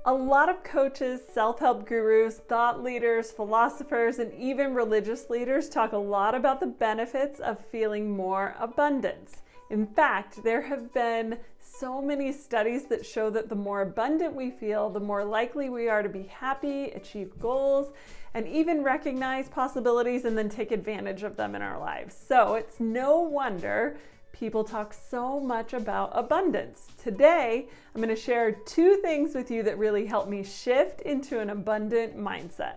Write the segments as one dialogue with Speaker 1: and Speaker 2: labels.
Speaker 1: A lot of coaches, self-help gurus, thought leaders, philosophers, and even religious leaders talk a lot about the benefits of feeling more abundance. In fact, there have been so many studies that show that the more abundant we feel, the more likely we are to be happy, achieve goals, and even recognize possibilities and then take advantage of them in our lives. So it's no wonder people talk so much about abundance. Today, I'm going to share 2 things with you that really help me shift into an abundant mindset.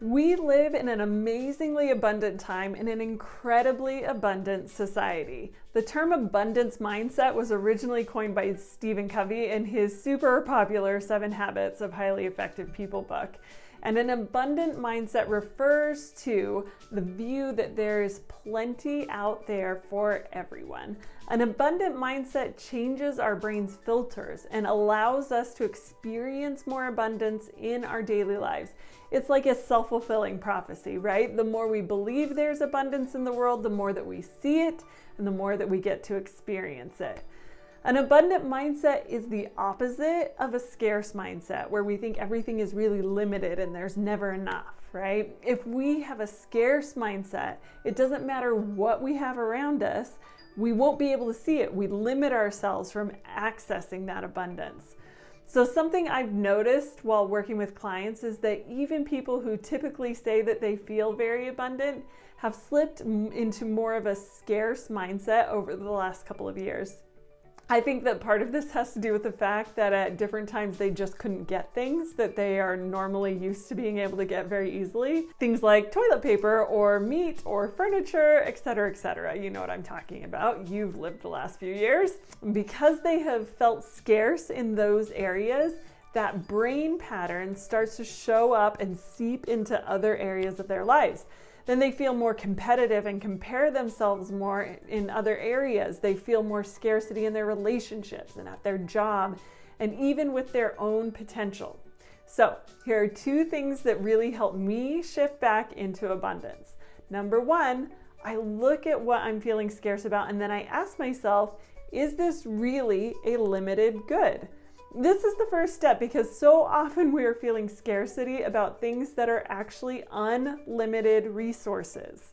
Speaker 1: We live in an amazingly abundant time in an incredibly abundant society. The term abundance mindset was originally coined by Stephen Covey in his super popular 7 Habits of Highly Effective People book. And an abundant mindset refers to the view that there is plenty out there for everyone. An abundant mindset changes our brain's filters and allows us to experience more abundance in our daily lives. It's like a self-fulfilling prophecy, right? The more we believe there's abundance in the world, the more that we see it and the more that we get to experience it. An abundant mindset is the opposite of a scarce mindset, where we think everything is really limited and there's never enough, right? If we have a scarce mindset, it doesn't matter what we have around us, we won't be able to see it. We limit ourselves from accessing that abundance. So something I've noticed while working with clients is that even people who typically say that they feel very abundant have slipped into more of a scarce mindset over the last couple of years. I think that part of this has to do with the fact that at different times they just couldn't get things that they are normally used to being able to get very easily. Things like toilet paper or meat or furniture, etc., etc. You know what I'm talking about. You've lived the last few years. Because they have felt scarce in those areas, that brain pattern starts to show up and seep into other areas of their lives. Then they feel more competitive and compare themselves more in other areas. They feel more scarcity in their relationships and at their job and even with their own potential. So here are 2 things that really help me shift back into abundance. Number 1, I look at what I'm feeling scarce about and then I ask myself, is this really a limited good? This is the first step because so often we are feeling scarcity about things that are actually unlimited resources.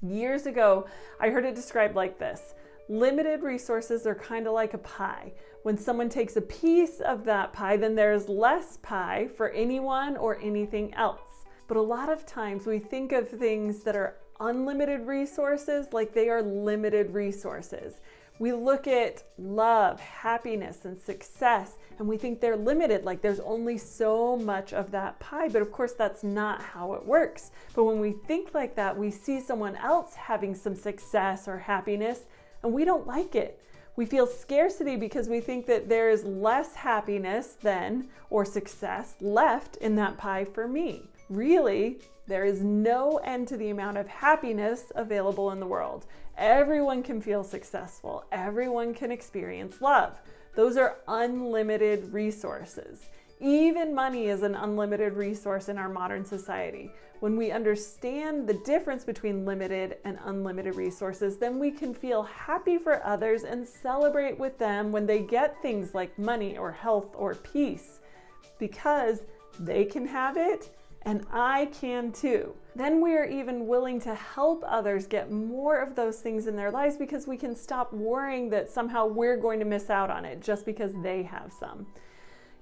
Speaker 1: Years ago, I heard it described like this. Limited resources are kind of like a pie. When someone takes a piece of that pie, then there's less pie for anyone or anything else. But a lot of times we think of things that are unlimited resources like they are limited resources. We look at love, happiness, and success, and we think they're limited, like there's only so much of that pie. But of course, that's not how it works. But when we think like that, we see someone else having some success or happiness, and we don't like it. We feel scarcity because we think that there is less happiness than, or success left in that pie for me. Really, there is no end to the amount of happiness available in the world. Everyone can feel successful. Everyone can experience love. Those are unlimited resources. Even money is an unlimited resource in our modern society. When we understand the difference between limited and unlimited resources, then we can feel happy for others and celebrate with them when they get things like money or health or peace, because they can have it and I can too. Then we are even willing to help others get more of those things in their lives because we can stop worrying that somehow we're going to miss out on it just because they have some.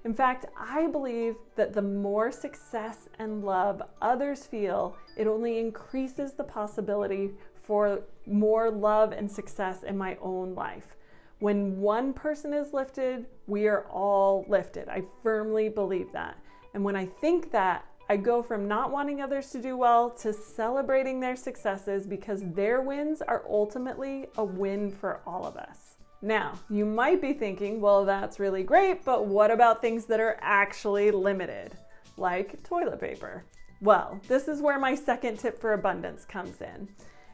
Speaker 1: In fact, I believe that the more success and love others feel, it only increases the possibility for more love and success in my own life. When one person is lifted, we are all lifted. I firmly believe that. And when I think that, I go from not wanting others to do well to celebrating their successes because their wins are ultimately a win for all of us. Now, you might be thinking, well, that's really great, but what about things that are actually limited, like toilet paper? Well, this is where my second tip for abundance comes in.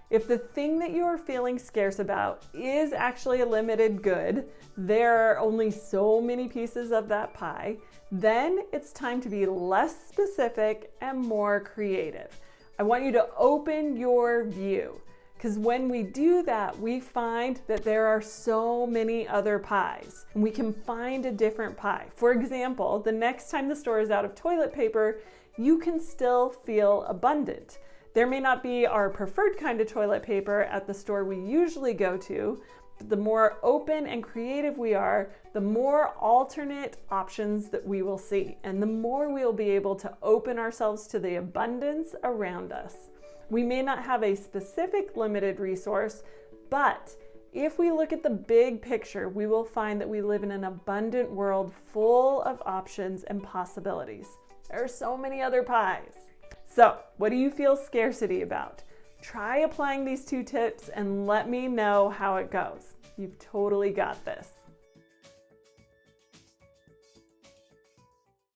Speaker 1: If the thing that you are feeling scarce about is actually a limited good, there are only so many pieces of that pie, then it's time to be less specific and more creative. I want you to open your view. Because when we do that, we find that there are so many other pies, and we can find a different pie. For example, the next time the store is out of toilet paper, you can still feel abundant. There may not be our preferred kind of toilet paper at the store we usually go to, but the more open and creative we are, the more alternate options that we will see, and the more we will be able to open ourselves to the abundance around us. We may not have a specific limited resource, but if we look at the big picture, we will find that we live in an abundant world full of options and possibilities. There are so many other pies. So, what do you feel scarcity about? Try applying these 2 tips and let me know how it goes. You've totally got this.